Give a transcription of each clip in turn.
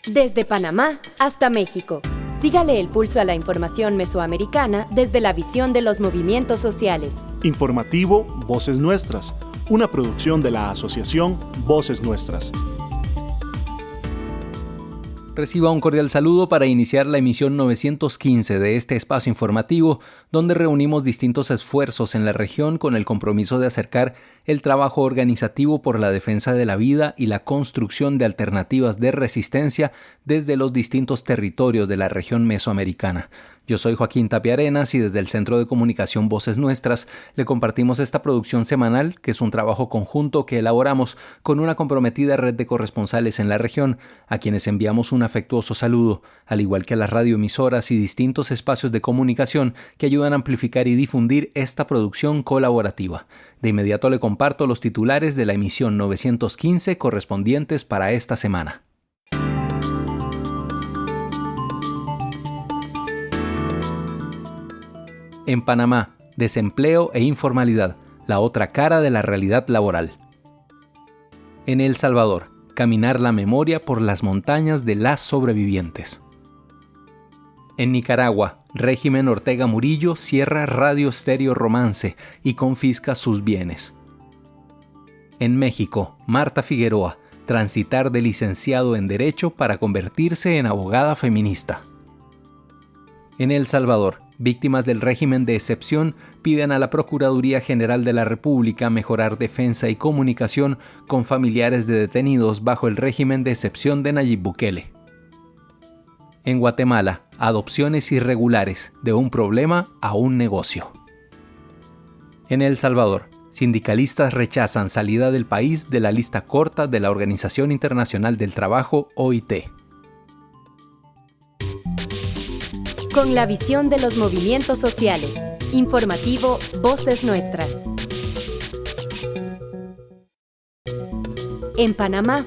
Desde Panamá hasta México. Sígale el pulso a la información mesoamericana desde la visión de los movimientos sociales. Informativo Voces Nuestras, una producción de la Asociación Voces Nuestras. Reciba un cordial saludo para iniciar la emisión 915 de este espacio informativo, donde reunimos distintos esfuerzos en la región con el compromiso de acercar el trabajo organizativo por la defensa de la vida y la construcción de alternativas de resistencia desde los distintos territorios de la región mesoamericana. Yo soy Joaquín Tapia Arenas y desde el Centro de Comunicación Voces Nuestras le compartimos esta producción semanal, que es un trabajo conjunto que elaboramos con una comprometida red de corresponsales en la región, a quienes enviamos un afectuoso saludo, al igual que a las radioemisoras y distintos espacios de comunicación que ayudan a amplificar y difundir esta producción colaborativa. De inmediato le comparto los titulares de la emisión 915 correspondientes para esta semana. En Panamá, desempleo e informalidad, la otra cara de la realidad laboral. En El Salvador, caminar la memoria por las montañas de las sobrevivientes. En Nicaragua, régimen Ortega Murillo cierra Radio Estéreo Romance y confisca sus bienes. En México, Marta Figueroa, transitar de licenciado en Derecho para convertirse en abogada feminista. En El Salvador, víctimas del régimen de excepción piden a la Procuraduría General de la República mejorar defensa y comunicación con familiares de detenidos bajo el régimen de excepción de Nayib Bukele. En Guatemala, adopciones irregulares, de un problema a un negocio. En El Salvador, sindicalistas rechazan salida del país de la lista corta de la Organización Internacional del Trabajo, OIT. Con la visión de los movimientos sociales. Informativo Voces Nuestras. En Panamá.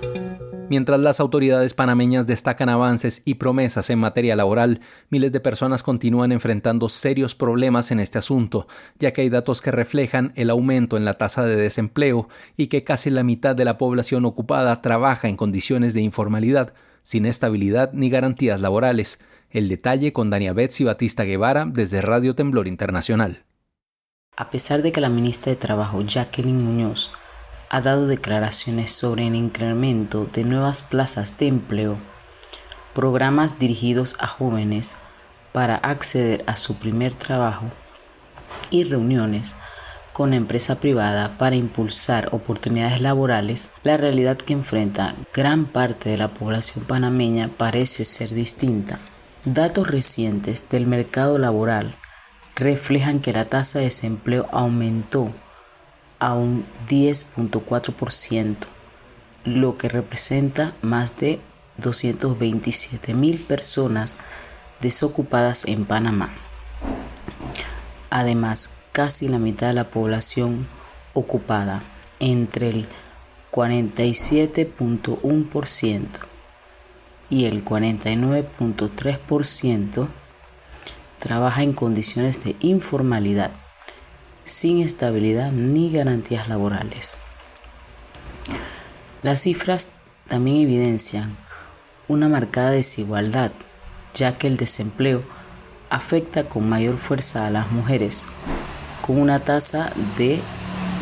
Mientras las autoridades panameñas destacan avances y promesas en materia laboral, miles de personas continúan enfrentando serios problemas en este asunto, ya que hay datos que reflejan el aumento en la tasa de desempleo y que casi la mitad de la población ocupada trabaja en condiciones de informalidad, sin estabilidad ni garantías laborales. El detalle con Dania Betsy Batista Guevara desde Radio Temblor Internacional. A pesar de que la ministra de Trabajo, Jacqueline Muñoz, ha dado declaraciones sobre el incremento de nuevas plazas de empleo, programas dirigidos a jóvenes para acceder a su primer trabajo y reuniones con la empresa privada para impulsar oportunidades laborales, la realidad que enfrenta gran parte de la población panameña parece ser distinta. Datos recientes del mercado laboral reflejan que la tasa de desempleo aumentó a un 10.4%, lo que representa más de 227,000 personas desocupadas en Panamá. Además, casi la mitad de la población ocupada, entre el 47.1% y el 49.3%, trabaja en condiciones de informalidad, sin estabilidad ni garantías laborales. Las cifras también evidencian una marcada desigualdad, ya que el desempleo afecta con mayor fuerza a las mujeres, con una tasa del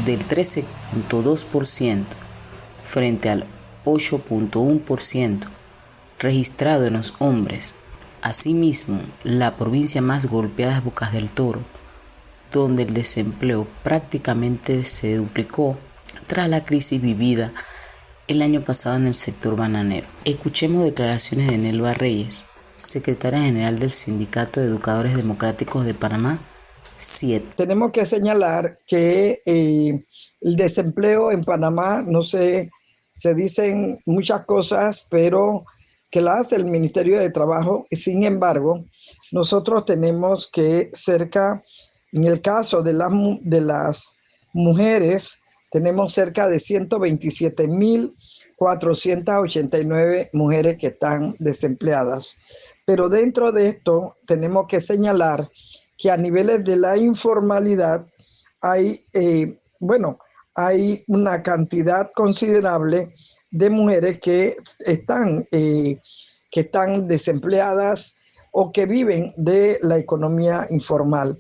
13.2% frente al 8.1% registrado en los hombres. Asimismo, la provincia más golpeada es Bocas del Toro, donde el desempleo prácticamente se duplicó tras la crisis vivida el año pasado en el sector bananero. Escuchemos declaraciones de Nelva Reyes, secretaria general del Sindicato de Educadores Democráticos de Panamá, SIED. Tenemos que señalar que el desempleo en Panamá, no sé, se dicen muchas cosas, pero que la hace el Ministerio de Trabajo. Sin embargo, nosotros tenemos que en el caso de las mujeres, tenemos cerca de 127,489 mujeres que están desempleadas. Pero dentro de esto tenemos que señalar que a niveles de la informalidad hay una cantidad considerable de mujeres que que están desempleadas o que viven de la economía informal.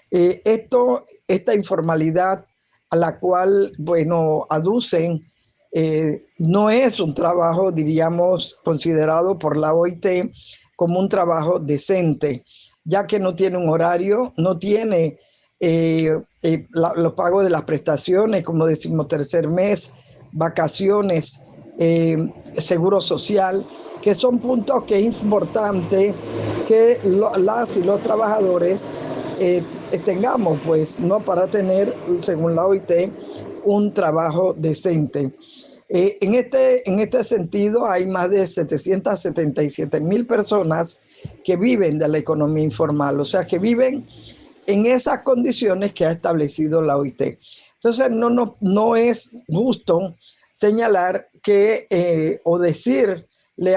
Esta informalidad a la cual, aducen, no es un trabajo, diríamos, considerado por la OIT como un trabajo decente, ya que no tiene un horario, no tiene los pagos de las prestaciones, como decimos, tercer mes, vacaciones, seguro social, que son puntos que es importante que las y los trabajadores tengamos, pues, ¿no? Para tener, según la OIT, un trabajo decente. En este sentido, hay más de 777,000 personas que viven de la economía informal, o sea, que viven en esas condiciones que ha establecido la OIT. Entonces, no es justo señalar que o decirle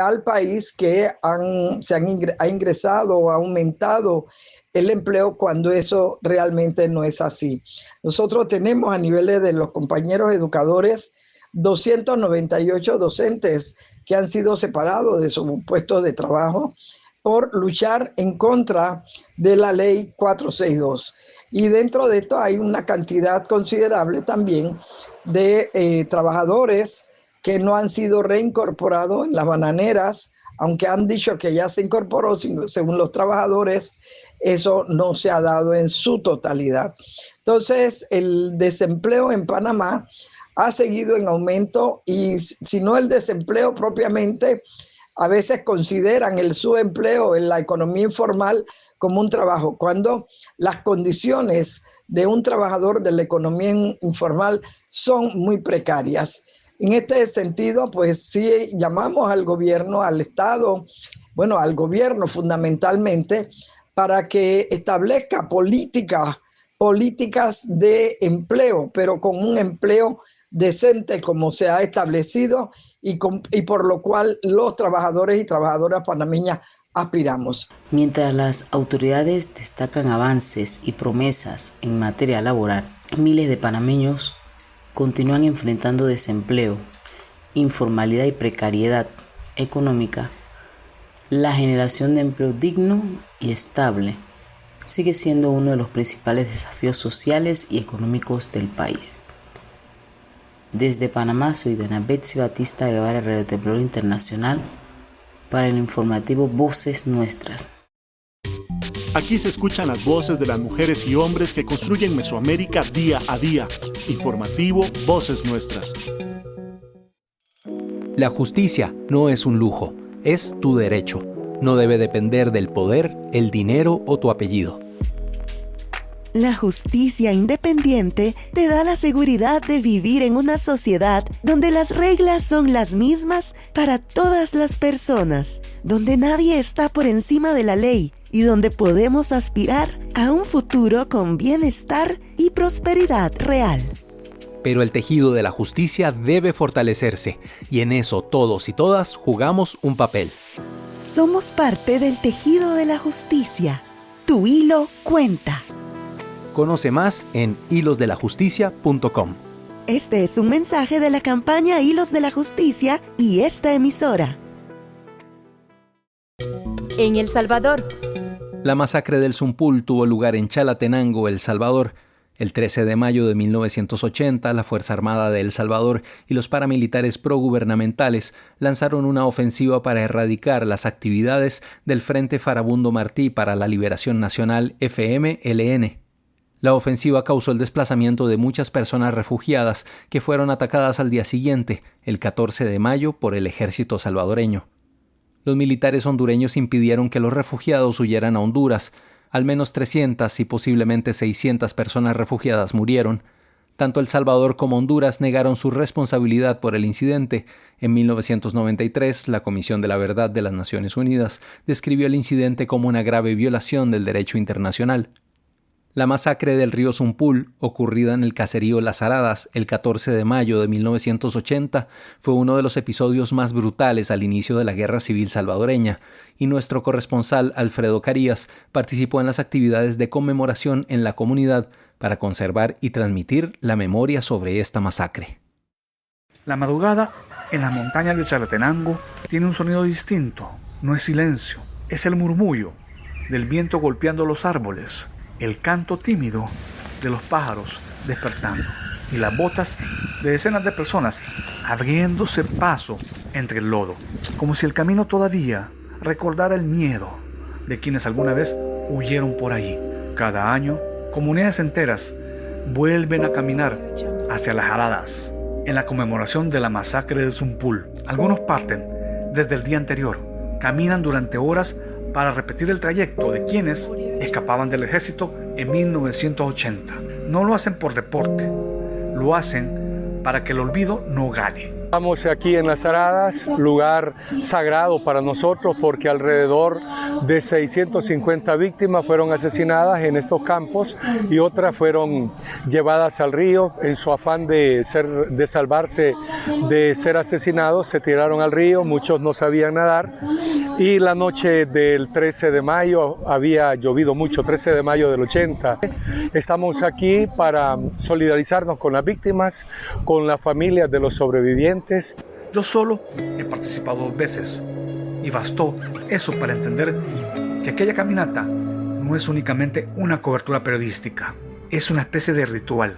al país que ha ingresado o ha aumentado el empleo cuando eso realmente no es así. Nosotros tenemos a niveles de los compañeros educadores 298 docentes que han sido separados de sus puestos de trabajo por luchar en contra de la ley 462. Y dentro de esto hay una cantidad considerable también de trabajadores que no han sido reincorporados en las bananeras, aunque han dicho que ya se incorporó, según los trabajadores, eso no se ha dado en su totalidad. Entonces, el desempleo en Panamá ha seguido en aumento y si no el desempleo propiamente, a veces consideran el subempleo en la economía informal como un trabajo, cuando las condiciones de un trabajador de la economía informal son muy precarias. En este sentido, pues sí llamamos al gobierno, al Estado, al gobierno fundamentalmente, para que establezca políticas de empleo, pero con un empleo decente como se ha establecido y por lo cual los trabajadores y trabajadoras panameñas aspiramos. Mientras las autoridades destacan avances y promesas en materia laboral, miles de panameños continúan enfrentando desempleo, informalidad y precariedad económica. La generación de empleo digno y estable sigue siendo uno de los principales desafíos sociales y económicos del país. Desde Panamá, soy Dana Betsy Batista Guevara, Radio Temblor Internacional, para el informativo Voces Nuestras. Aquí se escuchan las voces de las mujeres y hombres que construyen Mesoamérica día a día. Informativo Voces Nuestras. La justicia no es un lujo, es tu derecho. No debe depender del poder, el dinero o tu apellido. La justicia independiente te da la seguridad de vivir en una sociedad donde las reglas son las mismas para todas las personas, donde nadie está por encima de la ley y donde podemos aspirar a un futuro con bienestar y prosperidad real. Pero el tejido de la justicia debe fortalecerse y en eso todos y todas jugamos un papel. Somos parte del tejido de la justicia. Tu hilo cuenta. Conoce más en hilosdelajusticia.com. Este es un mensaje de la campaña Hilos de la Justicia y esta emisora. En El Salvador. La masacre del Zumpul tuvo lugar en Chalatenango, El Salvador. El 13 de mayo de 1980, la Fuerza Armada de El Salvador y los paramilitares progubernamentales lanzaron una ofensiva para erradicar las actividades del Frente Farabundo Martí para la Liberación Nacional FMLN. La ofensiva causó el desplazamiento de muchas personas refugiadas que fueron atacadas al día siguiente, el 14 de mayo, por el ejército salvadoreño. Los militares hondureños impidieron que los refugiados huyeran a Honduras. Al menos 300 y posiblemente 600 personas refugiadas murieron. Tanto El Salvador como Honduras negaron su responsabilidad por el incidente. En 1993, la Comisión de la Verdad de las Naciones Unidas describió el incidente como una grave violación del derecho internacional. La masacre del río Zumpul, ocurrida en el caserío Las Aradas el 14 de mayo de 1980, fue uno de los episodios más brutales al inicio de la Guerra Civil salvadoreña, y nuestro corresponsal Alfredo Carías participó en las actividades de conmemoración en la comunidad para conservar y transmitir la memoria sobre esta masacre. La madrugada en las montañas de Chalatenango tiene un sonido distinto. no es silencio, es el murmullo del viento golpeando los árboles, el canto tímido de los pájaros despertando y las botas de decenas de personas abriéndose paso entre el lodo, como si el camino todavía recordara el miedo de quienes alguna vez huyeron por ahí. Cada año, comunidades enteras vuelven a caminar hacia las Jaradas en la conmemoración de la masacre de Zumpul. Algunos parten desde el día anterior, caminan durante horas para repetir el trayecto de quienes escapaban del ejército en 1980. No lo hacen por deporte, lo hacen para que el olvido no gane. Estamos aquí en las Jaradas, lugar sagrado para nosotros porque alrededor de 650 víctimas fueron asesinadas en estos campos y otras fueron llevadas al río. En su afán de salvarse de ser asesinados, se tiraron al río, muchos no sabían nadar y la noche del 13 de mayo, había llovido mucho, 13 de mayo del 80. Estamos aquí para solidarizarnos con las víctimas, con las familias de los sobrevivientes. Yo solo he participado 2 veces y bastó eso para entender que aquella caminata no es únicamente una cobertura periodística, es una especie de ritual,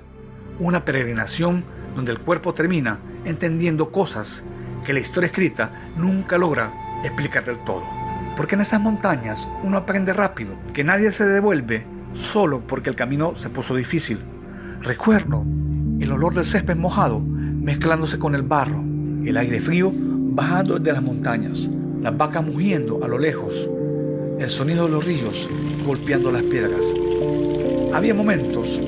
una peregrinación donde el cuerpo termina entendiendo cosas que la historia escrita nunca logra explicar del todo. Porque en esas montañas uno aprende rápido que nadie se devuelve solo porque el camino se puso difícil. Recuerdo el olor del césped mojado mezclándose con el barro, el aire frío bajando desde las montañas, las vacas mugiendo a lo lejos, el sonido de los ríos golpeando las piedras. Había momentos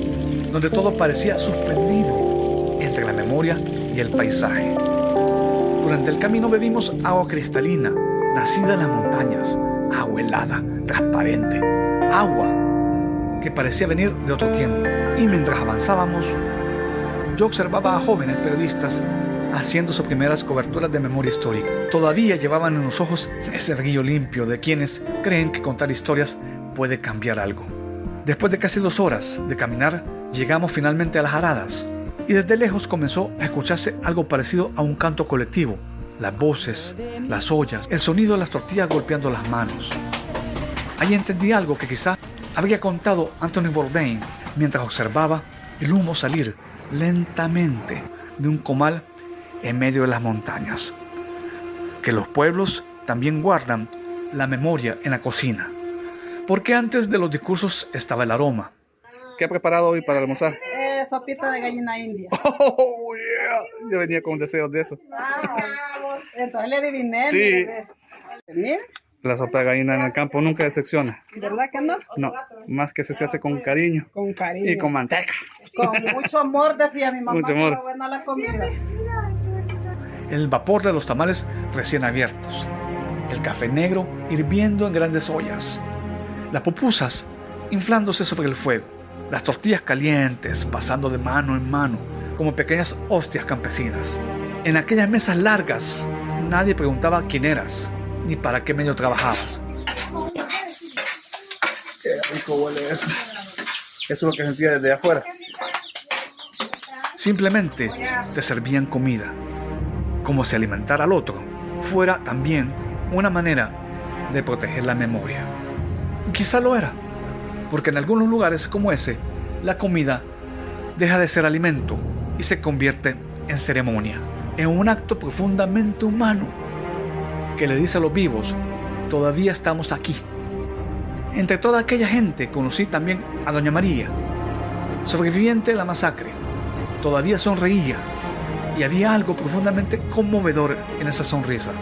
donde todo parecía suspendido entre la memoria y el paisaje. Durante el camino bebimos agua cristalina, nacida en las montañas, agua helada, transparente, agua que parecía venir de otro tiempo. Y mientras avanzábamos, yo observaba a jóvenes periodistas haciendo sus primeras coberturas de memoria histórica. Todavía llevaban en los ojos ese brillo limpio de quienes creen que contar historias puede cambiar algo. Después de casi 2 horas de caminar, llegamos finalmente a las Jaradas y desde lejos comenzó a escucharse algo parecido a un canto colectivo. Las voces, las ollas, el sonido de las tortillas golpeando las manos. Ahí entendí algo que quizá habría contado Anthony Bourdain mientras observaba el humo salir lentamente de un comal en medio de las montañas. Que los pueblos también guardan la memoria en la cocina. Porque antes de los discursos estaba el aroma. ¿Qué ha preparado hoy para almorzar? Sopita de gallina india. Oh, yeah. Yo venía con deseos de eso. Entonces le adiviné. Sí. Mire. La sopa de gallina en el campo nunca decepciona. ¿Verdad que no? No, más que se hace con cariño. Con cariño. Y con manteca. Con mucho amor, decía mi mamá. Mucho amor. Pero buena la comida. El vapor de los tamales recién abiertos. El café negro hirviendo en grandes ollas. Las pupusas inflándose sobre el fuego. Las tortillas calientes pasando de mano en mano como pequeñas hostias campesinas. En aquellas mesas largas nadie preguntaba quién eras ni para qué medio trabajabas. Qué rico huele eso. Eso es lo que sentía desde afuera. Simplemente te servían comida, como si alimentar al otro fuera también una manera de proteger la memoria. Y quizá lo era, porque en algunos lugares como ese, la comida deja de ser alimento y se convierte en ceremonia, en un acto profundamente humano que le dice a los vivos, todavía estamos aquí. Entre toda aquella gente conocí también a Doña María, sobreviviente de la masacre. Todavía sonreía y había algo profundamente conmovedor en esa sonrisa,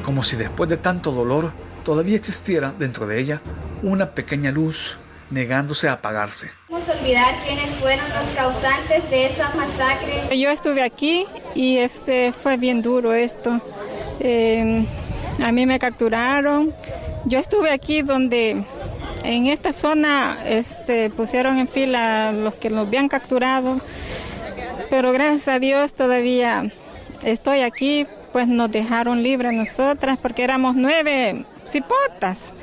como si después de tanto dolor todavía existiera dentro de ella una pequeña luz negándose a apagarse. No vamos a olvidar quiénes fueron los causantes de esa masacre. Yo estuve aquí y fue bien duro esto. A mí me capturaron. Yo estuve aquí donde en esta zona pusieron en fila los que los habían capturado. Pero gracias a Dios todavía estoy aquí, pues nos dejaron libres nosotras porque éramos 9 cipotas.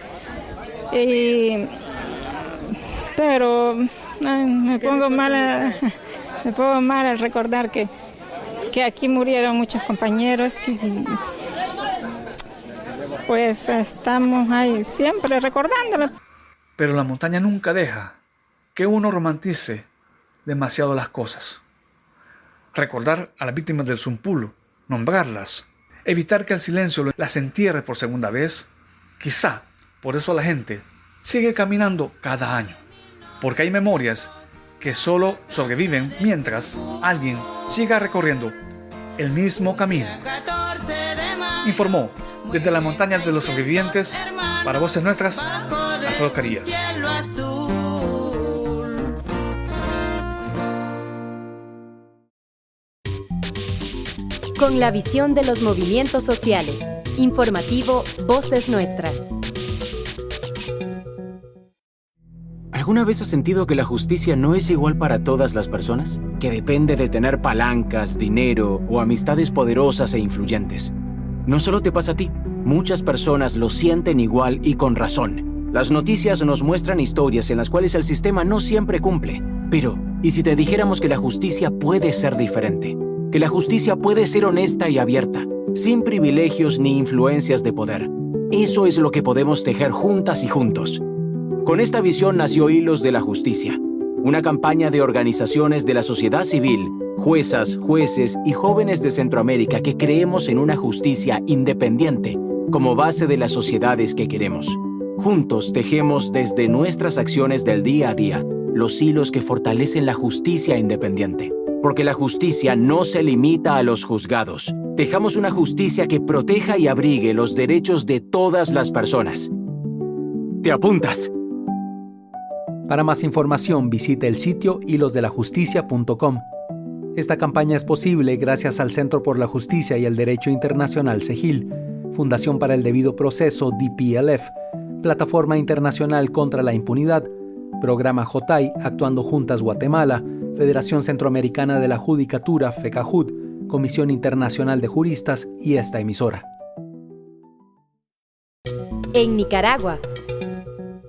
Pero me pongo mal al recordar que aquí murieron muchos compañeros pues estamos ahí siempre recordándolo. Pero la montaña nunca deja que uno romantice demasiado las cosas. Recordar a las víctimas del Zumpulo, nombrarlas, evitar que el silencio las entierre por segunda vez, quizá por eso la gente sigue caminando cada año, porque hay memorias que solo sobreviven mientras alguien siga recorriendo el mismo camino. Informó desde las montañas de los sobrevivientes para Voces Nuestras, Alfredo Carías. Con la visión de los movimientos sociales. Informativo Voces Nuestras. ¿Alguna vez has sentido que la justicia no es igual para todas las personas? Que depende de tener palancas, dinero o amistades poderosas e influyentes. No solo te pasa a ti, muchas personas lo sienten igual y con razón. Las noticias nos muestran historias en las cuales el sistema no siempre cumple. Pero, ¿y si te dijéramos que la justicia puede ser diferente? Que la justicia puede ser honesta y abierta, sin privilegios ni influencias de poder. Eso es lo que podemos tejer juntas y juntos. Con esta visión nació Hilos de la Justicia, una campaña de organizaciones de la sociedad civil, juezas, jueces y jóvenes de Centroamérica que creemos en una justicia independiente como base de las sociedades que queremos. Juntos tejemos desde nuestras acciones del día a día los hilos que fortalecen la justicia independiente. Porque la justicia no se limita a los juzgados. Tejamos una justicia que proteja y abrigue los derechos de todas las personas. ¿Te apuntas? Para más información, visite el sitio hilosdelajusticia.com. Esta campaña es posible gracias al Centro por la Justicia y el Derecho Internacional CEGIL, Fundación para el Debido Proceso DPLF, Plataforma Internacional contra la Impunidad, Programa JOTAI Actuando Juntas Guatemala, Federación Centroamericana de la Judicatura FECAJUD, Comisión Internacional de Juristas y esta emisora. En Nicaragua.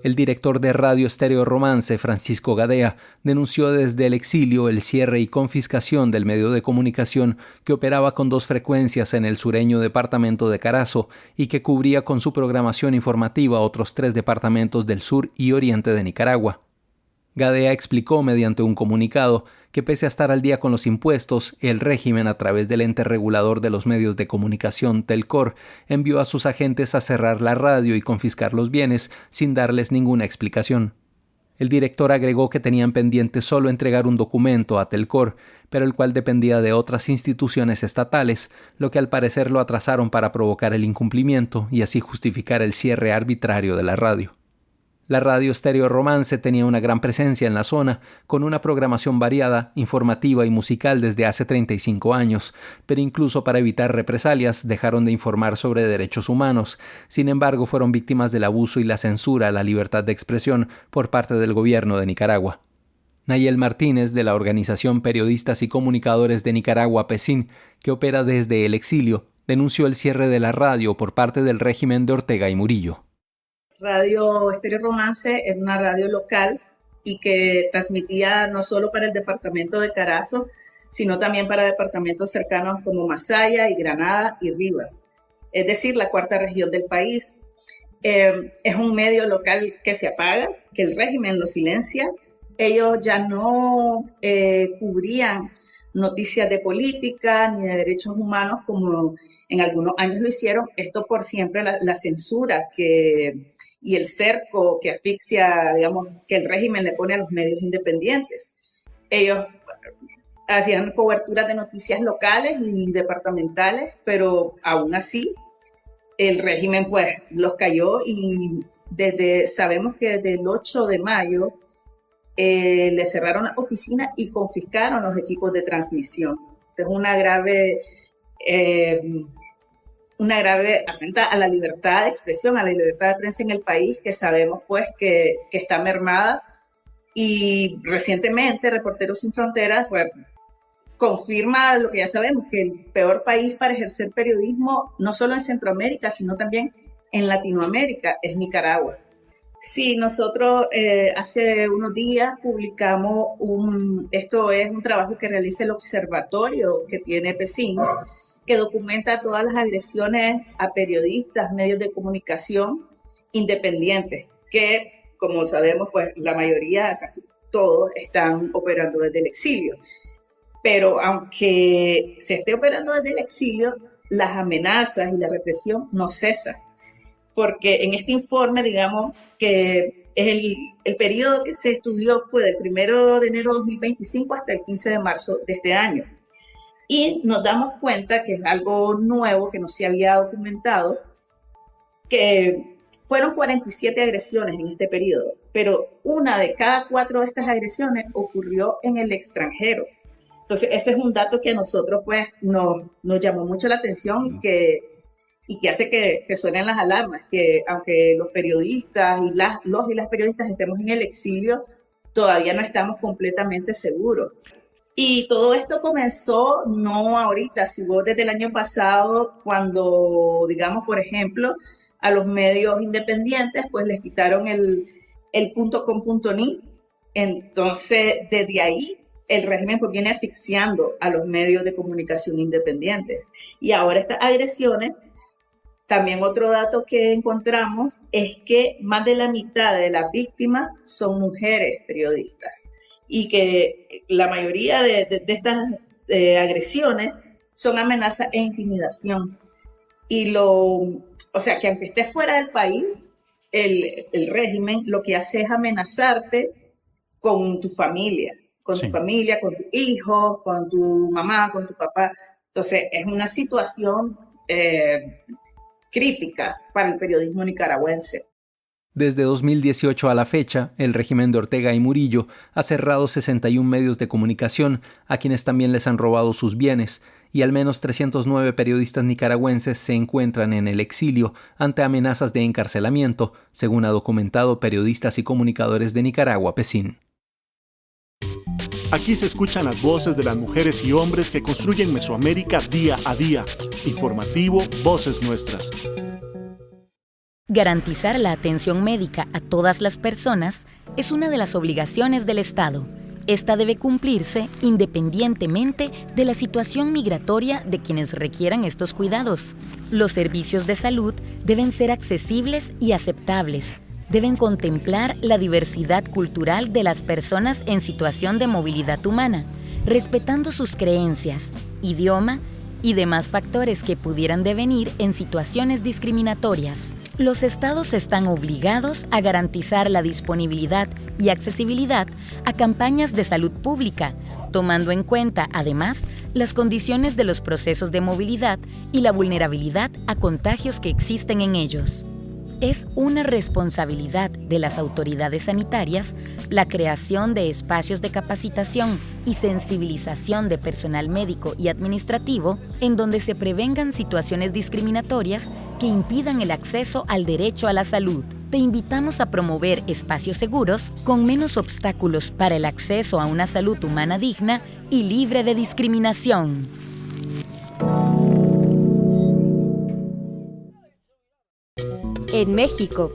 El director de Radio Estéreo Romance, Francisco Gadea, denunció desde el exilio el cierre y confiscación del medio de comunicación que operaba con 2 frecuencias en el sureño departamento de Carazo y que cubría con su programación informativa otros 3 departamentos del sur y oriente de Nicaragua. Gadea explicó mediante un comunicado que pese a estar al día con los impuestos, el régimen a través del ente regulador de los medios de comunicación Telcor envió a sus agentes a cerrar la radio y confiscar los bienes sin darles ninguna explicación. El director agregó que tenían pendiente solo entregar un documento a Telcor, pero el cual dependía de otras instituciones estatales, lo que al parecer lo atrasaron para provocar el incumplimiento y así justificar el cierre arbitrario de la radio. La Radio Estéreo Romance tenía una gran presencia en la zona, con una programación variada, informativa y musical desde hace 35 años, pero incluso para evitar represalias dejaron de informar sobre derechos humanos. Sin embargo, fueron víctimas del abuso y la censura a la libertad de expresión por parte del gobierno de Nicaragua. Nayel Martínez, de la Organización Periodistas y Comunicadores de Nicaragua, PECIN, que opera desde el exilio, denunció el cierre de la radio por parte del régimen de Ortega y Murillo. Radio Estéreo Romance es una radio local y que transmitía no solo para el departamento de Carazo, sino también para departamentos cercanos como Masaya y Granada y Rivas, es decir, la 4ª región del país. Es un medio local que se apaga, que el régimen lo silencia. Ellos ya no cubrían noticias de política ni de derechos humanos como en algunos años lo hicieron, esto por siempre la censura y el cerco que asfixia, digamos, que el régimen le pone a los medios independientes. Ellos hacían coberturas de noticias locales y departamentales, pero aún así el régimen pues los cayó y sabemos que desde el 8 de mayo le cerraron la oficina y confiscaron los equipos de transmisión. Es una grave afrenta a la libertad de expresión, a la libertad de prensa en el país, que sabemos pues que está mermada. Y recientemente Reporteros Sin Fronteras pues, confirma lo que ya sabemos, que el peor país para ejercer periodismo, no solo en Centroamérica, sino también en Latinoamérica, es Nicaragua. Sí, nosotros hace unos días publicamos esto es un trabajo que realiza el observatorio que tiene PECIN, que documenta todas las agresiones a periodistas, medios de comunicación independientes, que como sabemos, pues la mayoría, casi todos, están operando desde el exilio. Pero aunque se esté operando desde el exilio, las amenazas y la represión no cesan. Porque en este informe, digamos, que el periodo que se estudió fue del 1 de enero de 2025 hasta el 15 de marzo de este año. Y nos damos cuenta que es algo nuevo, que no se había documentado, que fueron 47 agresiones en este periodo, pero 1 de cada 4 de estas agresiones ocurrió en el extranjero. Entonces, ese es un dato que a nosotros pues, nos llamó mucho la atención y que hace que suenen las alarmas, que aunque los periodistas y las periodistas estemos en el exilio, todavía no estamos completamente seguros. Y todo esto comenzó no ahorita, sino desde el año pasado, cuando, digamos, por ejemplo, a los medios independientes, pues les quitaron el .com.ni. Entonces, desde ahí, el régimen pues viene asfixiando a los medios de comunicación independientes. Y ahora estas agresiones, también otro dato que encontramos es que más de la mitad de las víctimas son mujeres periodistas y que la mayoría de estas agresiones son amenazas e intimidación. O sea, que aunque estés fuera del país, el régimen lo que hace es amenazarte con tu familia, con tu hijo, con tu mamá, con tu papá. Entonces, es una situación crítica para el periodismo nicaragüense. Desde 2018 a la fecha, el régimen de Ortega y Murillo ha cerrado 61 medios de comunicación, a quienes también les han robado sus bienes, y al menos 309 periodistas nicaragüenses se encuentran en el exilio ante amenazas de encarcelamiento, según ha documentado Periodistas y Comunicadores de Nicaragua, PECIN. Aquí se escuchan las voces de las mujeres y hombres que construyen Mesoamérica día a día. Informativo Voces Nuestras. Garantizar la atención médica a todas las personas es una de las obligaciones del Estado. Esta debe cumplirse independientemente de la situación migratoria de quienes requieran estos cuidados. Los servicios de salud deben ser accesibles y aceptables. Deben contemplar la diversidad cultural de las personas en situación de movilidad humana, respetando sus creencias, idioma y demás factores que pudieran devenir en situaciones discriminatorias. Los estados están obligados a garantizar la disponibilidad y accesibilidad a campañas de salud pública, tomando en cuenta, además, las condiciones de los procesos de movilidad y la vulnerabilidad a contagios que existen en ellos. Es una responsabilidad de las autoridades sanitarias la creación de espacios de capacitación y sensibilización de personal médico y administrativo en donde se prevengan situaciones discriminatorias que impidan el acceso al derecho a la salud. Te invitamos a promover espacios seguros con menos obstáculos para el acceso a una salud humana digna y libre de discriminación. En México,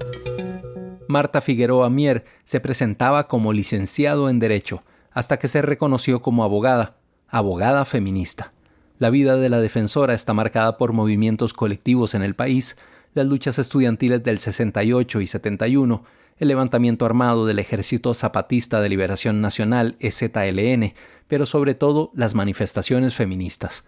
Marta Figueroa Mier se presentaba como licenciado en Derecho, hasta que se reconoció como abogada feminista. La vida de la defensora está marcada por movimientos colectivos en el país, las luchas estudiantiles del 68 y 71, el levantamiento armado del Ejército Zapatista de Liberación Nacional, EZLN, pero sobre todo las manifestaciones feministas.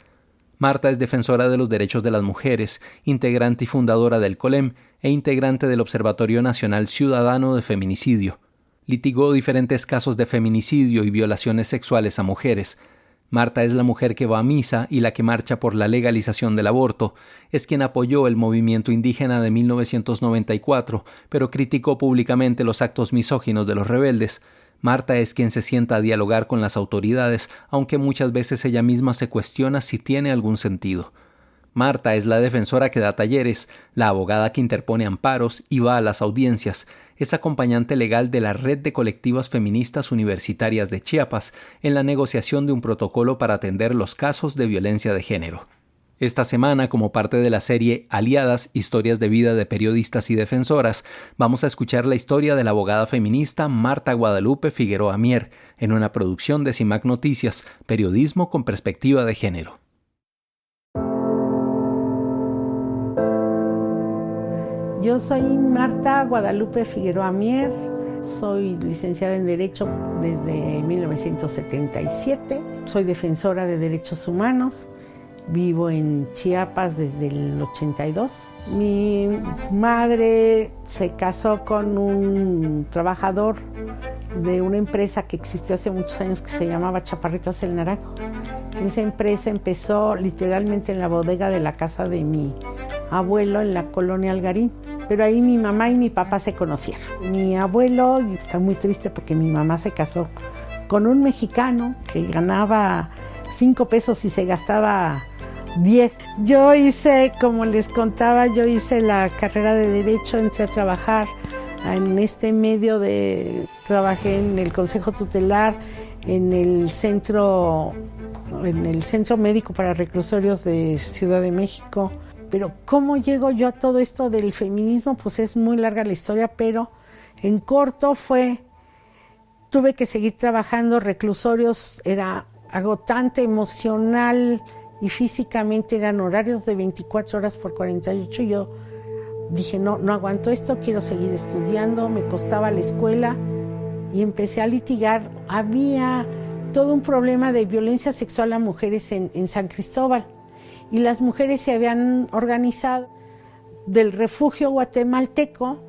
Marta es defensora de los derechos de las mujeres, integrante y fundadora del COLEM e integrante del Observatorio Nacional Ciudadano de Feminicidio. Litigó diferentes casos de feminicidio y violaciones sexuales a mujeres. Marta es la mujer que va a misa y la que marcha por la legalización del aborto. Es quien apoyó el movimiento indígena de 1994, pero criticó públicamente los actos misóginos de los rebeldes. Marta es quien se sienta a dialogar con las autoridades, aunque muchas veces ella misma se cuestiona si tiene algún sentido. Marta es la defensora que da talleres, la abogada que interpone amparos y va a las audiencias. Es acompañante legal de la Red de Colectivas Feministas Universitarias de Chiapas en la negociación de un protocolo para atender los casos de violencia de género. Esta semana, como parte de la serie Aliadas, historias de vida de periodistas y defensoras, vamos a escuchar la historia de la abogada feminista Marta Guadalupe Figueroa Mier, en una producción de CIMAC Noticias, periodismo con perspectiva de género. Yo soy Marta Guadalupe Figueroa Mier, soy licenciada en Derecho desde 1977, soy defensora de derechos humanos, vivo en Chiapas desde el 82. Mi madre se casó con un trabajador de una empresa que existió hace muchos años que se llamaba Chaparritas El Naranjo. Esa empresa empezó literalmente en la bodega de la casa de mi abuelo en la colonia Algarín, pero ahí mi mamá y mi papá se conocieron. Mi abuelo está muy triste porque mi mamá se casó con un mexicano que ganaba 5 pesos y se gastaba 10. Yo hice, como les contaba, yo hice la carrera de Derecho, entré a trabajar en este medio trabajé en el Consejo Tutelar, en el Centro Médico para Reclusorios de Ciudad de México. Pero ¿cómo llego yo a todo esto del feminismo? Pues es muy larga la historia, pero en corto tuve que seguir trabajando, reclusorios, era agotante emocional y físicamente, eran horarios de 24 horas por 48. Yo dije, no aguanto esto, quiero seguir estudiando, me costaba la escuela y empecé a litigar. Había todo un problema de violencia sexual a mujeres en San Cristóbal y las mujeres se habían organizado del Refugio Guatemalteco,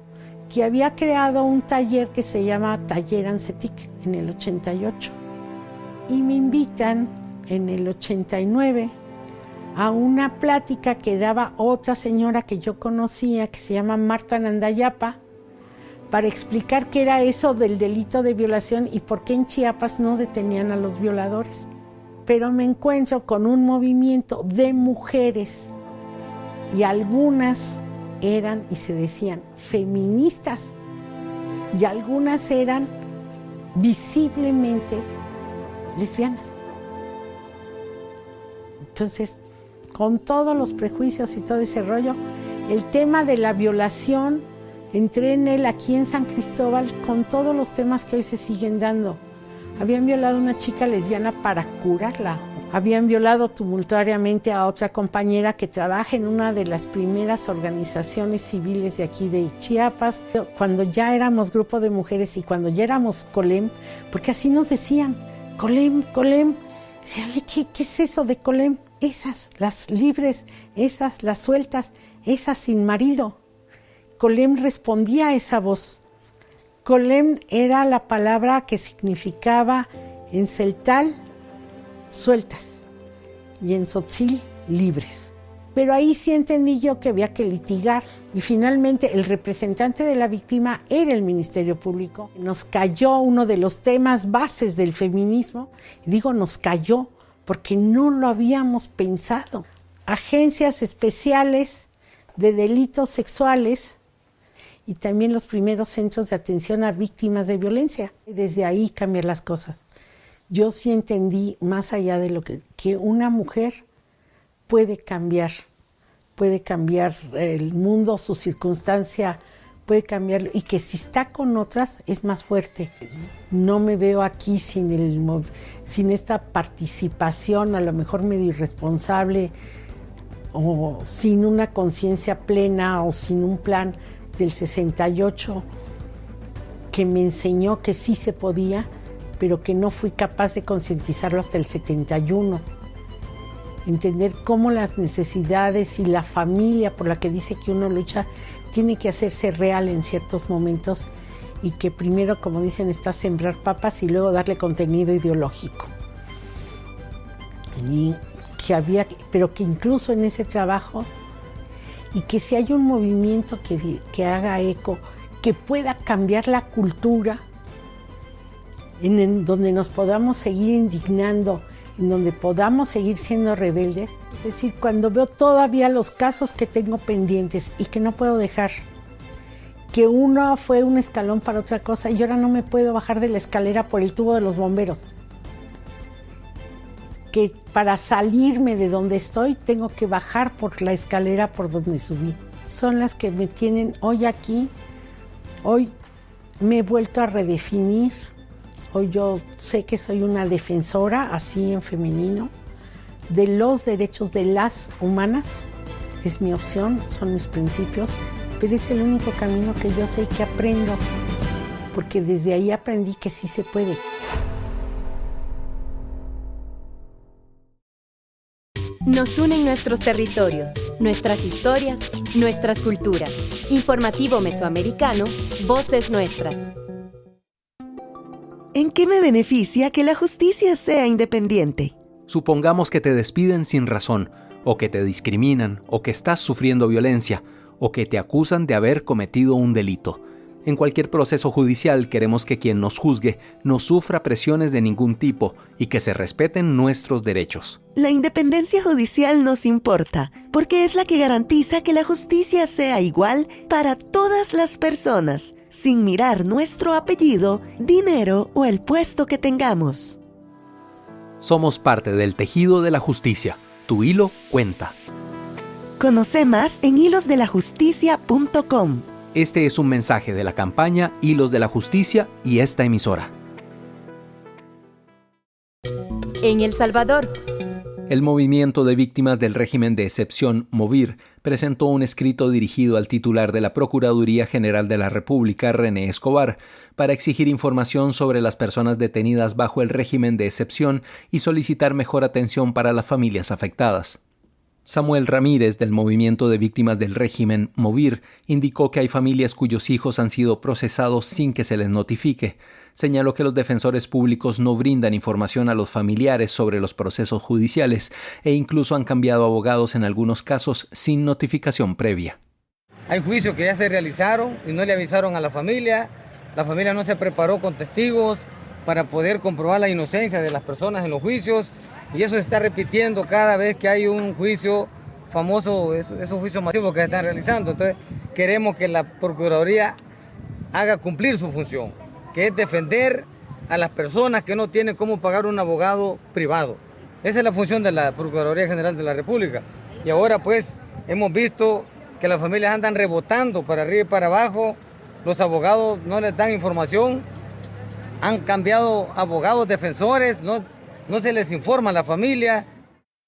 que había creado un taller que se llama Taller Ancetic en el 88 y me invitan en el 89 a una plática que daba otra señora que yo conocía, que se llama Marta Nandayapa, para explicar qué era eso del delito de violación y por qué en Chiapas no detenían a los violadores. Pero me encuentro con un movimiento de mujeres y algunas eran y se decían feministas y algunas eran visiblemente lesbianas. Entonces, con todos los prejuicios y todo ese rollo, el tema de la violación, entré en él aquí en San Cristóbal con todos los temas que hoy se siguen dando. Habían violado a una chica lesbiana para curarla. Habían violado tumultuariamente a otra compañera que trabaja en una de las primeras organizaciones civiles de aquí de Chiapas. Cuando ya éramos grupo de mujeres y cuando ya éramos Colem, porque así nos decían, Colem. ¿Qué es eso de Colem? Esas, las libres, esas, las sueltas, esas sin marido. Colem respondía a esa voz. Colem era la palabra que significaba en celtal sueltas y en tzotzil libres. Pero ahí sí entendí yo que había que litigar y finalmente el representante de la víctima era el Ministerio Público. Nos cayó uno de los temas bases del feminismo, y digo nos cayó porque no lo habíamos pensado. Agencias especiales de delitos sexuales y también los primeros centros de atención a víctimas de violencia. Desde ahí cambiar las cosas. Yo sí entendí, más allá de lo que una mujer puede cambiar el mundo, su circunstancia, puede cambiarlo, y que si está con otras es más fuerte. No me veo aquí sin esta participación, a lo mejor medio irresponsable, o sin una conciencia plena, o sin un plan del 68 que me enseñó que sí se podía, pero que no fui capaz de concientizarlo hasta el 71. Entender cómo las necesidades y la familia por la que dice que uno lucha tiene que hacerse real en ciertos momentos, y que primero, como dicen, está sembrar papas y luego darle contenido ideológico. Y pero que incluso en ese trabajo, y que si hay un movimiento que haga eco, que pueda cambiar la cultura, en donde nos podamos seguir indignando, en donde podamos seguir siendo rebeldes. Es decir, cuando veo todavía los casos que tengo pendientes y que no puedo dejar, que uno fue un escalón para otra cosa y ahora no me puedo bajar de la escalera por el tubo de los bomberos, que para salirme de donde estoy tengo que bajar por la escalera por donde subí. Son las que me tienen hoy aquí. Hoy me he vuelto a redefinir. Hoy yo sé que soy una defensora, así en femenino, de los derechos de las humanas. Es mi opción, son mis principios, pero es el único camino que yo sé que aprendo, porque desde ahí aprendí que sí se puede. Nos unen nuestros territorios, nuestras historias, nuestras culturas. Informativo Mesoamericano, Voces Nuestras. ¿En qué me beneficia que la justicia sea independiente? Supongamos que te despiden sin razón, o que te discriminan, o que estás sufriendo violencia, o que te acusan de haber cometido un delito. En cualquier proceso judicial queremos que quien nos juzgue no sufra presiones de ningún tipo y que se respeten nuestros derechos. La independencia judicial nos importa, porque es la que garantiza que la justicia sea igual para todas las personas, sin mirar nuestro apellido, dinero o el puesto que tengamos. Somos parte del tejido de la justicia. Tu hilo cuenta. Conoce más en hilosdelajusticia.com. Este es un mensaje de la campaña Hilos de la Justicia y esta emisora. En El Salvador. El Movimiento de Víctimas del Régimen de Excepción, MOVIR, presentó un escrito dirigido al titular de la Procuraduría General de la República, René Escobar, para exigir información sobre las personas detenidas bajo el régimen de excepción y solicitar mejor atención para las familias afectadas. Samuel Ramírez, del Movimiento de Víctimas del Régimen, MOVIR, indicó que hay familias cuyos hijos han sido procesados sin que se les notifique. Señaló que los defensores públicos no brindan información a los familiares sobre los procesos judiciales e incluso han cambiado abogados en algunos casos sin notificación previa. Hay juicios que ya se realizaron y no le avisaron a la familia no se preparó con testigos para poder comprobar la inocencia de las personas en los juicios. Y eso se está repitiendo cada vez que hay un juicio famoso, esos juicios masivos que se están realizando. Entonces, queremos que la Procuraduría haga cumplir su función, que es defender a las personas que no tienen cómo pagar un abogado privado. Esa es la función de la Procuraduría General de la República. Y ahora, pues, hemos visto que las familias andan rebotando para arriba y para abajo, los abogados no les dan información, han cambiado abogados defensores, no se les informa a la familia.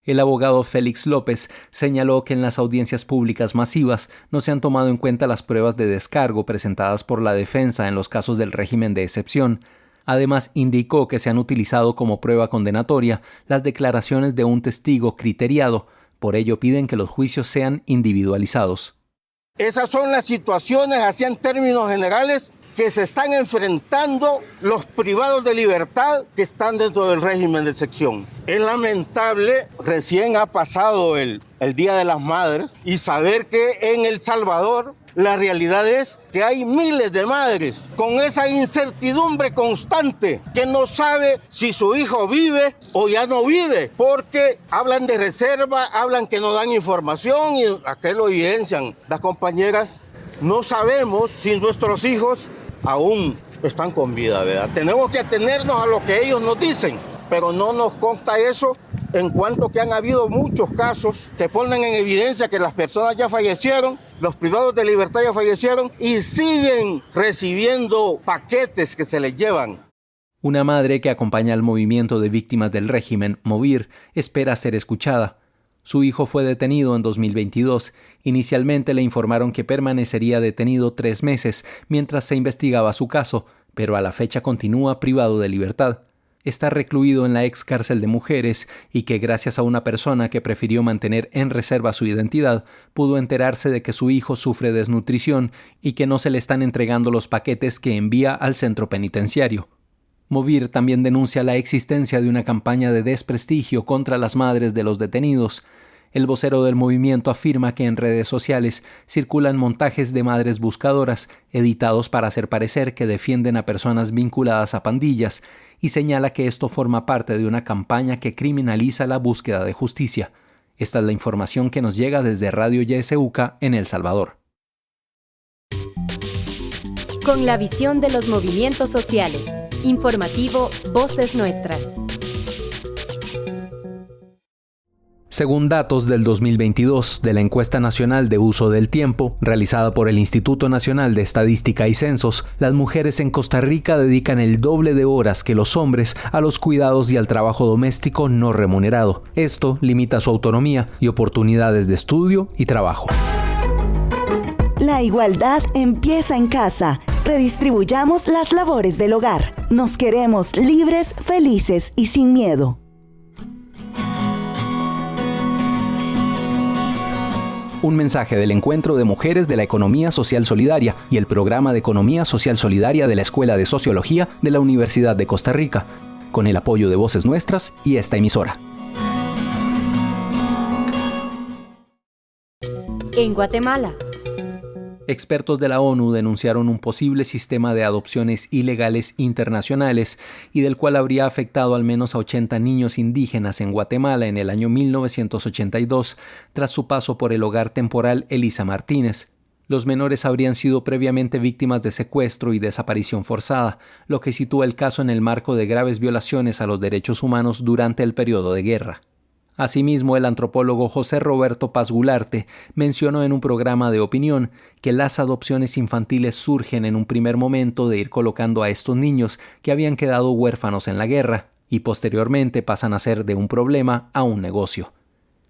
El abogado Félix López señaló que en las audiencias públicas masivas no se han tomado en cuenta las pruebas de descargo presentadas por la defensa en los casos del régimen de excepción. Además, indicó que se han utilizado como prueba condenatoria las declaraciones de un testigo criteriado. Por ello piden que los juicios sean individualizados. Esas son las situaciones, así en términos generales, que se están enfrentando los privados de libertad que están dentro del régimen de excepción. Es lamentable, recién ha pasado el Día de las Madres, y saber que en El Salvador la realidad es que hay miles de madres con esa incertidumbre constante que no sabe si su hijo vive o ya no vive, porque hablan de reserva, hablan que no dan información y aquí lo evidencian las compañeras. No sabemos si nuestros hijos aún están con vida, ¿verdad? Tenemos que atenernos a lo que ellos nos dicen, pero no nos consta eso, en cuanto que han habido muchos casos que ponen en evidencia que las personas ya fallecieron, los privados de libertad ya fallecieron y siguen recibiendo paquetes que se les llevan. Una madre que acompaña al Movimiento de Víctimas del Régimen, MOVIR, espera ser escuchada. Su hijo fue detenido en 2022. Inicialmente le informaron que permanecería detenido 3 meses mientras se investigaba su caso, pero a la fecha continúa privado de libertad. Está recluido en la ex cárcel de mujeres y que gracias a una persona que prefirió mantener en reserva su identidad, pudo enterarse de que su hijo sufre desnutrición y que no se le están entregando los paquetes que envía al centro penitenciario. MOVIR también denuncia la existencia de una campaña de desprestigio contra las madres de los detenidos. El vocero del movimiento afirma que en redes sociales circulan montajes de madres buscadoras, editados para hacer parecer que defienden a personas vinculadas a pandillas, y señala que esto forma parte de una campaña que criminaliza la búsqueda de justicia. Esta es la información que nos llega desde Radio YSUCA en El Salvador. Con la visión de los movimientos sociales. Informativo Voces Nuestras. Según datos del 2022 de la Encuesta Nacional de Uso del Tiempo, realizada por el Instituto Nacional de Estadística y Censos, las mujeres en Costa Rica dedican el doble de horas que los hombres a los cuidados y al trabajo doméstico no remunerado. Esto limita su autonomía y oportunidades de estudio y trabajo. La igualdad empieza en casa. Redistribuyamos las labores del hogar. Nos queremos libres, felices y sin miedo. Un mensaje del Encuentro de Mujeres de la Economía Social Solidaria y el Programa de Economía Social Solidaria de la Escuela de Sociología de la Universidad de Costa Rica, con el apoyo de Voces Nuestras y esta emisora. En Guatemala. Expertos de la ONU denunciaron un posible sistema de adopciones ilegales internacionales y del cual habría afectado al menos a 80 niños indígenas en Guatemala en el año 1982, tras su paso por el hogar temporal Elisa Martínez. Los menores habrían sido previamente víctimas de secuestro y desaparición forzada, lo que sitúa el caso en el marco de graves violaciones a los derechos humanos durante el periodo de guerra. Asimismo, el antropólogo José Roberto Paz Gularte mencionó en un programa de opinión que las adopciones infantiles surgen en un primer momento de ir colocando a estos niños que habían quedado huérfanos en la guerra y posteriormente pasan a ser de un problema a un negocio.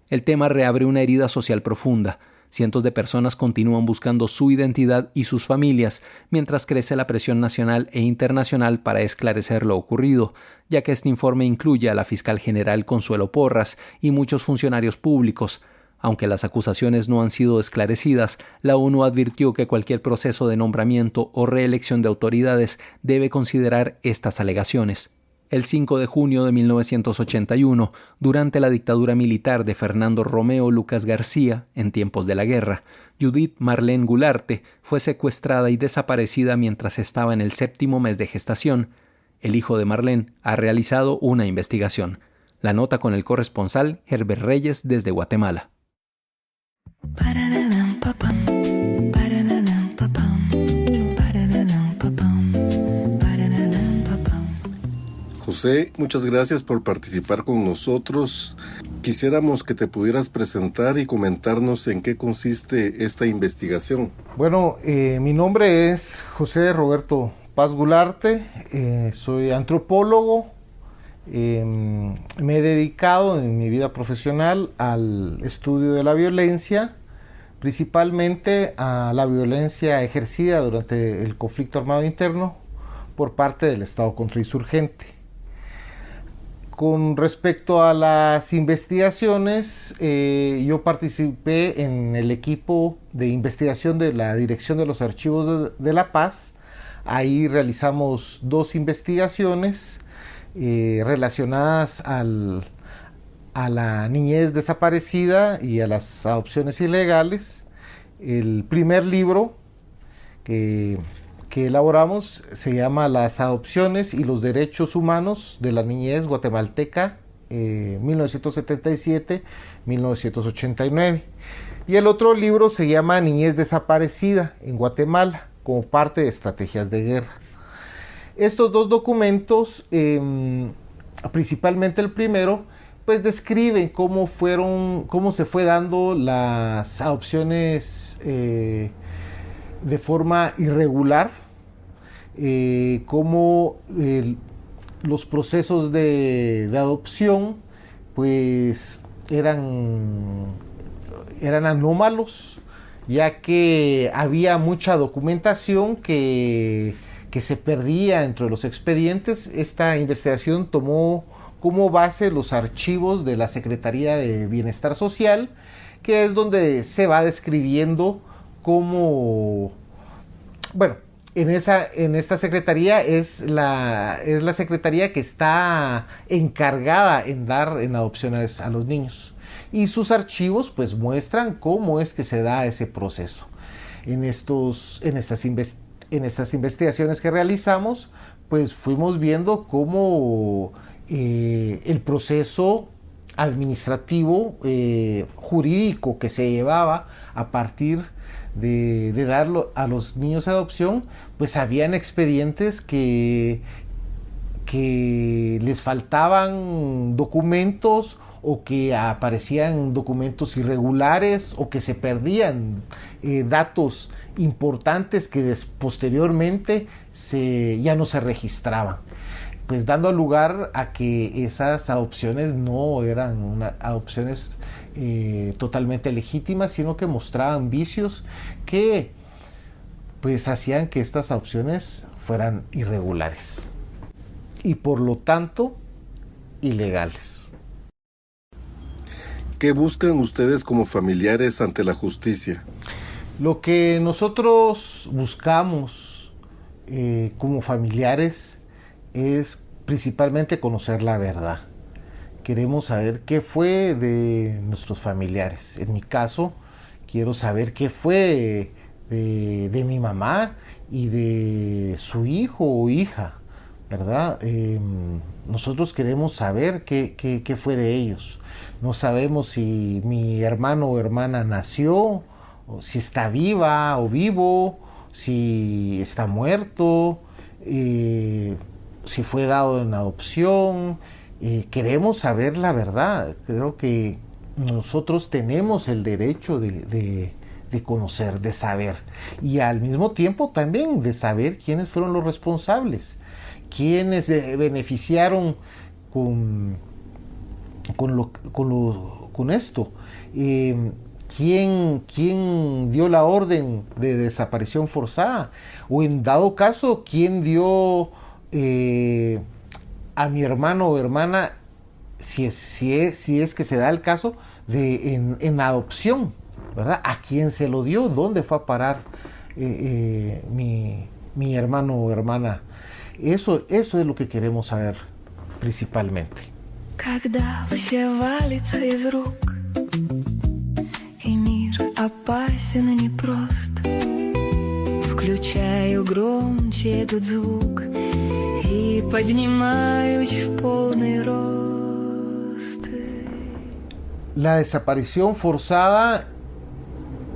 El tema reabre una herida social profunda. Cientos de personas continúan buscando su identidad y sus familias, mientras crece la presión nacional e internacional para esclarecer lo ocurrido, ya que este informe incluye a la fiscal general Consuelo Porras y muchos funcionarios públicos. Aunque las acusaciones no han sido esclarecidas, la ONU advirtió que cualquier proceso de nombramiento o reelección de autoridades debe considerar estas alegaciones. El 5 de junio de 1981, durante la dictadura militar de Fernando Romeo Lucas García, en tiempos de la guerra, Judith Marlene Gularte fue secuestrada y desaparecida mientras estaba en el 7º mes de gestación. El hijo de Marlene ha realizado una investigación. La nota con el corresponsal Herbert Reyes desde Guatemala. José, muchas gracias por participar con nosotros. Quisiéramos que te pudieras presentar y comentarnos en qué consiste esta investigación. Bueno, mi nombre es José Roberto Paz Gularte, soy antropólogo. Me he dedicado en mi vida profesional al estudio de la violencia, principalmente a la violencia ejercida durante el conflicto armado interno por parte del Estado contrainsurgente. Con respecto a las investigaciones, yo participé en el equipo de investigación de la Dirección de los Archivos de La Paz. Ahí realizamos 2 investigaciones relacionadas a la niñez desaparecida y a las adopciones ilegales. El primer libro que elaboramos se llama Las adopciones y los derechos humanos de la niñez guatemalteca 1977-1989, y el otro libro se llama Niñez desaparecida en Guatemala como parte de estrategias de guerra. Estos 2 documentos, principalmente el primero, pues describen cómo se fue dando las adopciones de forma irregular, cómo los procesos de adopción pues eran anómalos, ya que había mucha documentación que se perdía entre los expedientes. Esta investigación tomó como base los archivos de la Secretaría de Bienestar Social, que es donde se va describiendo cómo, bueno, en esta secretaría es la secretaría que está encargada en dar en adopciones a los niños, y sus archivos pues muestran cómo es que se da ese proceso. En estas investigaciones que realizamos, pues fuimos viendo cómo el proceso administrativo, jurídico que se llevaba a partir de darlo a los niños de adopción, pues habían expedientes que les faltaban documentos, o que aparecían documentos irregulares, o que se perdían datos importantes que posteriormente ya no se registraban, pues dando lugar a que esas adopciones no eran adopciones totalmente legítimas, sino que mostraban vicios que pues hacían que estas adopciones fueran irregulares y por lo tanto ilegales. ¿Qué buscan ustedes como familiares ante la justicia? Lo que nosotros buscamos como familiares es principalmente conocer la verdad. Queremos saber qué fue de nuestros familiares. En mi caso, quiero saber qué fue de mi mamá y de su hijo o hija, ¿verdad? Nosotros queremos saber qué fue de ellos. No sabemos si mi hermano o hermana nació, o si está viva o vivo, si está muerto, si fue dado en adopción. Queremos saber la verdad. Creo que nosotros tenemos el derecho de conocer, de saber, y al mismo tiempo también de saber quiénes fueron los responsables, quiénes se beneficiaron con esto, quién dio la orden de desaparición forzada, o en dado caso quién dio a mi hermano o hermana, si es que se da el caso, en adopción, ¿verdad? ¿A quién se lo dio? ¿Dónde fue a parar mi hermano o hermana? Eso es lo que queremos saber principalmente. Когда все валится из рук, и мир опасен и непрост, включаю громче этот звук и поднимаюсь в полный рост. La desaparición forzada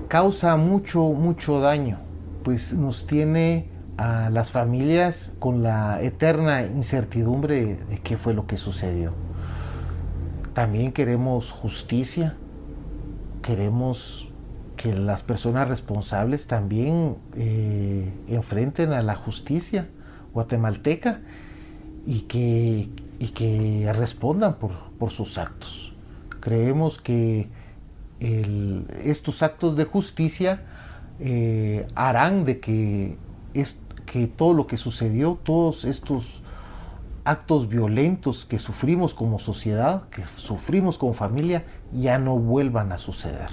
causa mucho daño, pues nos tiene a las familias con la eterna incertidumbre de qué fue lo que sucedió. También queremos justicia, queremos que las personas responsables también enfrenten a la justicia guatemalteca y que respondan por sus actos. Creemos que estos actos de justicia harán de que todo lo que sucedió, todos estos actos violentos que sufrimos como sociedad, que sufrimos como familia, ya no vuelvan a suceder.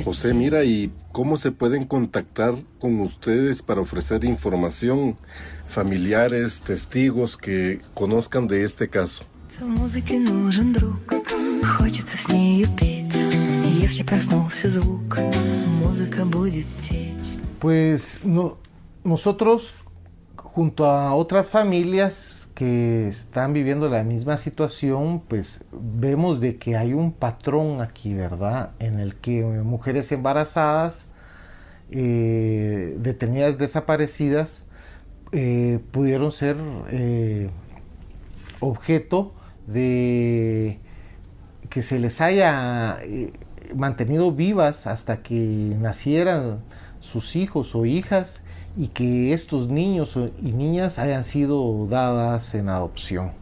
José, mira, ¿y cómo se pueden contactar con ustedes para ofrecer información, familiares, testigos que conozcan de este caso? Pues nosotros, junto a otras familias que están viviendo la misma situación, pues vemos de que hay un patrón aquí, ¿verdad? En el que mujeres embarazadas, detenidas, desaparecidas, pudieron ser objeto de que se les haya mantenido vivas hasta que nacieran sus hijos o hijas, y que estos niños y niñas hayan sido dadas en adopción.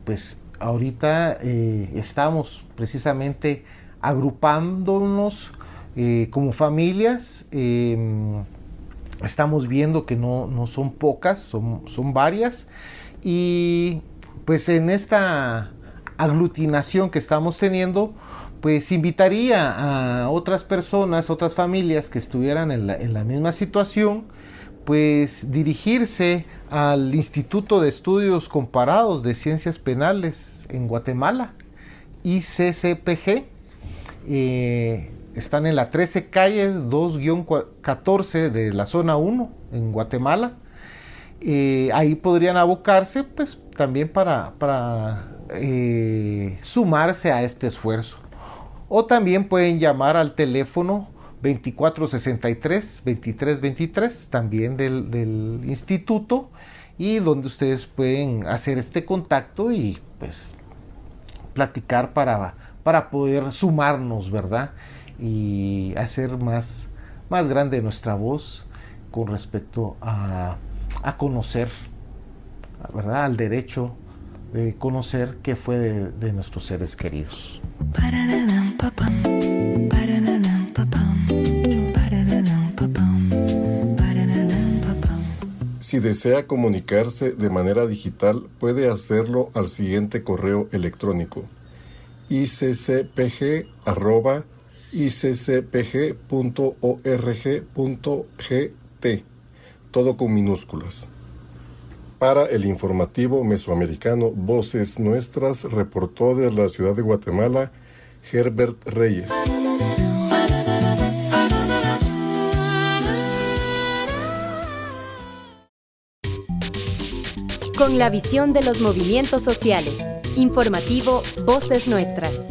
Pues ahorita estamos precisamente agrupándonos como familias. Estamos viendo que no son pocas, son varias, y pues en esta aglutinación que estamos teniendo, pues invitaría a otras personas, otras familias que estuvieran en la misma situación, pues dirigirse al Instituto de Estudios Comparados de Ciencias Penales en Guatemala, ICCPG. Están en la 13 calle 2-14 de la zona 1 en Guatemala. Ahí podrían abocarse, pues también para sumarse a este esfuerzo. O también pueden llamar al teléfono 2463-2323, también del instituto, y donde ustedes pueden hacer este contacto y pues platicar para poder sumarnos, ¿verdad? Y hacer más grande nuestra voz con respecto a conocer, ¿verdad?, al derecho de conocer qué fue de nuestros seres queridos. Si desea comunicarse de manera digital, puede hacerlo al siguiente correo electrónico: iccpg@iccpg.org.gt, todo con minúsculas. Para el informativo mesoamericano Voces Nuestras, reportó desde la ciudad de Guatemala, Herbert Reyes. Con la visión de los movimientos sociales. Informativo Voces Nuestras.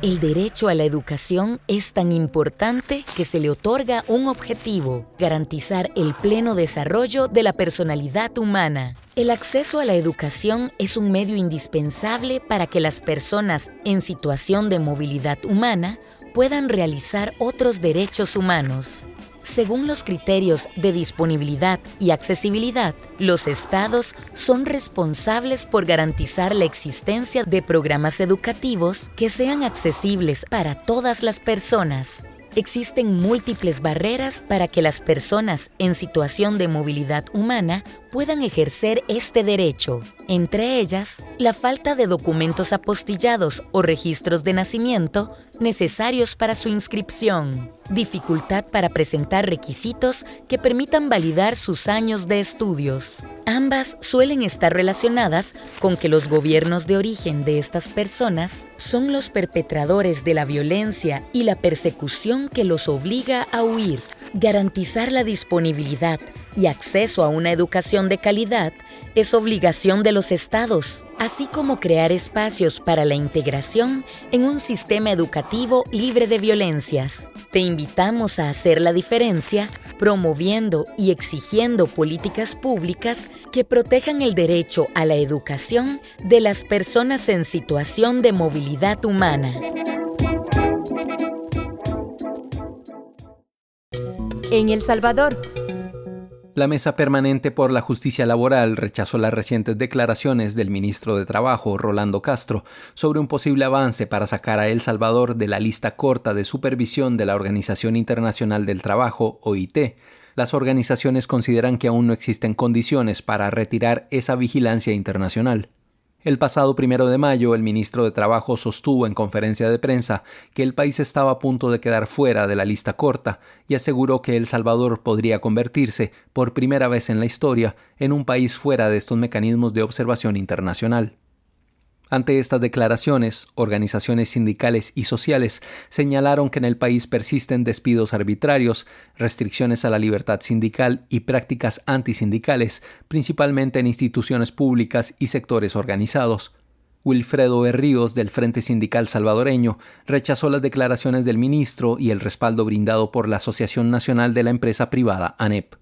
El derecho a la educación es tan importante que se le otorga un objetivo: garantizar el pleno desarrollo de la personalidad humana. El acceso a la educación es un medio indispensable para que las personas en situación de movilidad humana puedan realizar otros derechos humanos. Según los criterios de disponibilidad y accesibilidad, los estados son responsables por garantizar la existencia de programas educativos que sean accesibles para todas las personas. Existen múltiples barreras para que las personas en situación de movilidad humana puedan ejercer este derecho. Entre ellas, la falta de documentos apostillados o registros de nacimiento necesarios para su inscripción, dificultad para presentar requisitos que permitan validar sus años de estudios. Ambas suelen estar relacionadas con que los gobiernos de origen de estas personas son los perpetradores de la violencia y la persecución que los obliga a huir. Garantizar la disponibilidad y acceso a una educación de calidad es obligación de los estados, así como crear espacios para la integración en un sistema educativo libre de violencias. Te invitamos a hacer la diferencia promoviendo y exigiendo políticas públicas que protejan el derecho a la educación de las personas en situación de movilidad humana. En El Salvador. La Mesa Permanente por la Justicia Laboral rechazó las recientes declaraciones del ministro de Trabajo, Rolando Castro, sobre un posible avance para sacar a El Salvador de la lista corta de supervisión de la Organización Internacional del Trabajo, OIT. Las organizaciones consideran que aún no existen condiciones para retirar esa vigilancia internacional. El pasado 1 de mayo, el ministro de Trabajo sostuvo en conferencia de prensa que el país estaba a punto de quedar fuera de la lista corta y aseguró que El Salvador podría convertirse, por primera vez en la historia, en un país fuera de estos mecanismos de observación internacional. Ante estas declaraciones, organizaciones sindicales y sociales señalaron que en el país persisten despidos arbitrarios, restricciones a la libertad sindical y prácticas antisindicales, principalmente en instituciones públicas y sectores organizados. Wilfredo Berríos, del Frente Sindical Salvadoreño, rechazó las declaraciones del ministro y el respaldo brindado por la Asociación Nacional de la Empresa Privada, ANEP.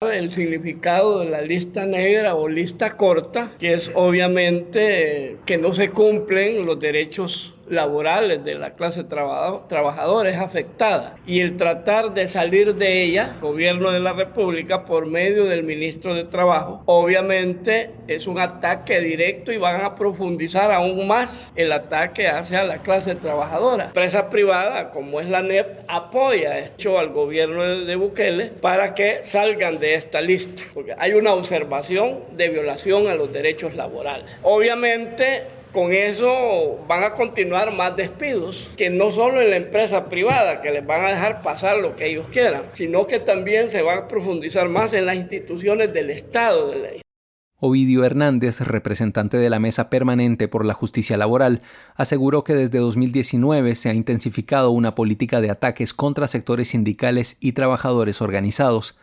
El significado de la lista negra o lista corta, que es obviamente que no se cumplen los derechos laborales de la clase trabajadora, es afectada. Y el tratar de salir de ella, el gobierno de la República, por medio del ministro de Trabajo, obviamente es un ataque directo y van a profundizar aún más el ataque hacia la clase trabajadora. La empresa privada, como es la ANEP, apoya al gobierno de Bukele para que salgan de esta lista, porque hay una observación de violación a los derechos laborales. Obviamente, con eso van a continuar más despidos, que no solo en la empresa privada, que les van a dejar pasar lo que ellos quieran, sino que también se van a profundizar más en las instituciones del Estado de ley. Ovidio Hernández, representante de la Mesa Permanente por la Justicia Laboral, aseguró que desde 2019 se ha intensificado una política de ataques contra sectores sindicales y trabajadores organizados.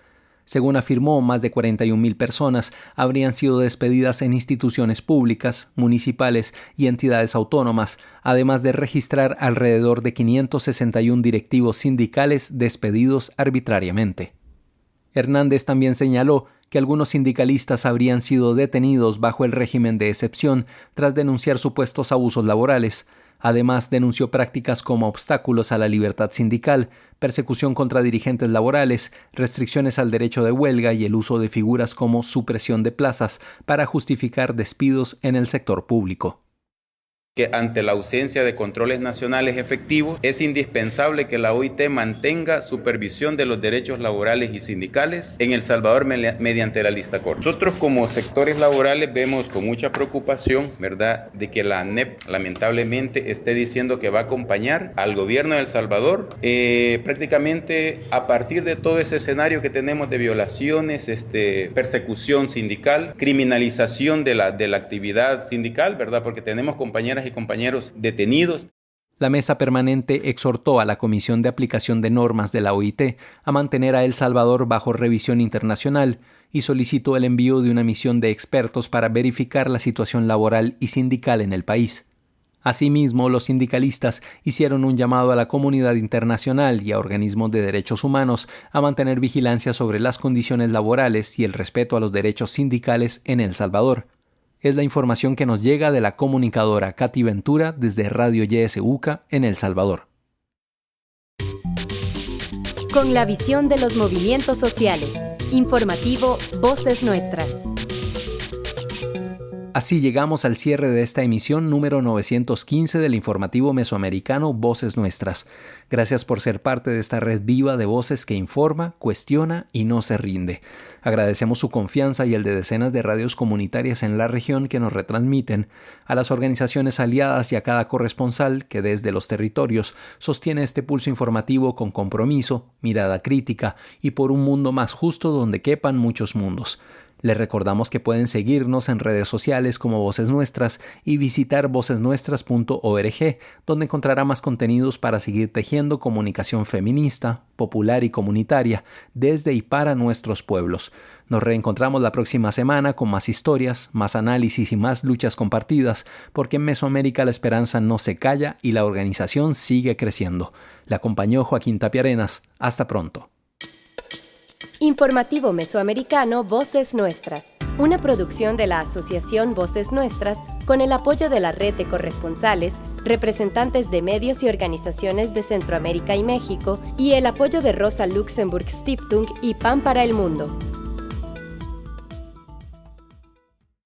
Según afirmó, más de 41.000 personas habrían sido despedidas en instituciones públicas, municipales y entidades autónomas, además de registrar alrededor de 561 directivos sindicales despedidos arbitrariamente. Hernández también señaló que algunos sindicalistas habrían sido detenidos bajo el régimen de excepción tras denunciar supuestos abusos laborales. Además, denunció prácticas como obstáculos a la libertad sindical, persecución contra dirigentes laborales, restricciones al derecho de huelga y el uso de figuras como supresión de plazas para justificar despidos en el sector público. Que ante la ausencia de controles nacionales efectivos, es indispensable que la OIT mantenga supervisión de los derechos laborales y sindicales en El Salvador mediante la lista corta. Nosotros como sectores laborales vemos con mucha preocupación, ¿verdad?, de que la ANEP lamentablemente esté diciendo que va a acompañar al gobierno de El Salvador prácticamente a partir de todo ese escenario que tenemos de violaciones, persecución sindical, criminalización de la actividad sindical, ¿verdad?, porque tenemos compañeras y compañeros detenidos. La mesa permanente exhortó a la Comisión de Aplicación de Normas de la OIT a mantener a El Salvador bajo revisión internacional y solicitó el envío de una misión de expertos para verificar la situación laboral y sindical en el país. Asimismo, los sindicalistas hicieron un llamado a la comunidad internacional y a organismos de derechos humanos a mantener vigilancia sobre las condiciones laborales y el respeto a los derechos sindicales en El Salvador. Es la información que nos llega de la comunicadora Katy Ventura desde Radio YSUCA en El Salvador. Con la visión de los movimientos sociales. Informativo Voces Nuestras. Así llegamos al cierre de esta emisión número 915 del informativo mesoamericano Voces Nuestras. Gracias por ser parte de esta red viva de voces que informa, cuestiona y no se rinde. Agradecemos su confianza y el de decenas de radios comunitarias en la región que nos retransmiten, a las organizaciones aliadas y a cada corresponsal que desde los territorios sostiene este pulso informativo con compromiso, mirada crítica y por un mundo más justo donde quepan muchos mundos. Les recordamos que pueden seguirnos en redes sociales como Voces Nuestras y visitar vocesnuestras.org, donde encontrará más contenidos para seguir tejiendo comunicación feminista, popular y comunitaria desde y para nuestros pueblos. Nos reencontramos la próxima semana con más historias, más análisis y más luchas compartidas, porque en Mesoamérica la esperanza no se calla y la organización sigue creciendo. Le acompañó Joaquín Tapiarenas. Hasta pronto. Informativo Mesoamericano Voces Nuestras, una producción de la Asociación Voces Nuestras con el apoyo de la red de corresponsales, representantes de medios y organizaciones de Centroamérica y México y el apoyo de Rosa Luxemburg Stiftung y Pan para el Mundo.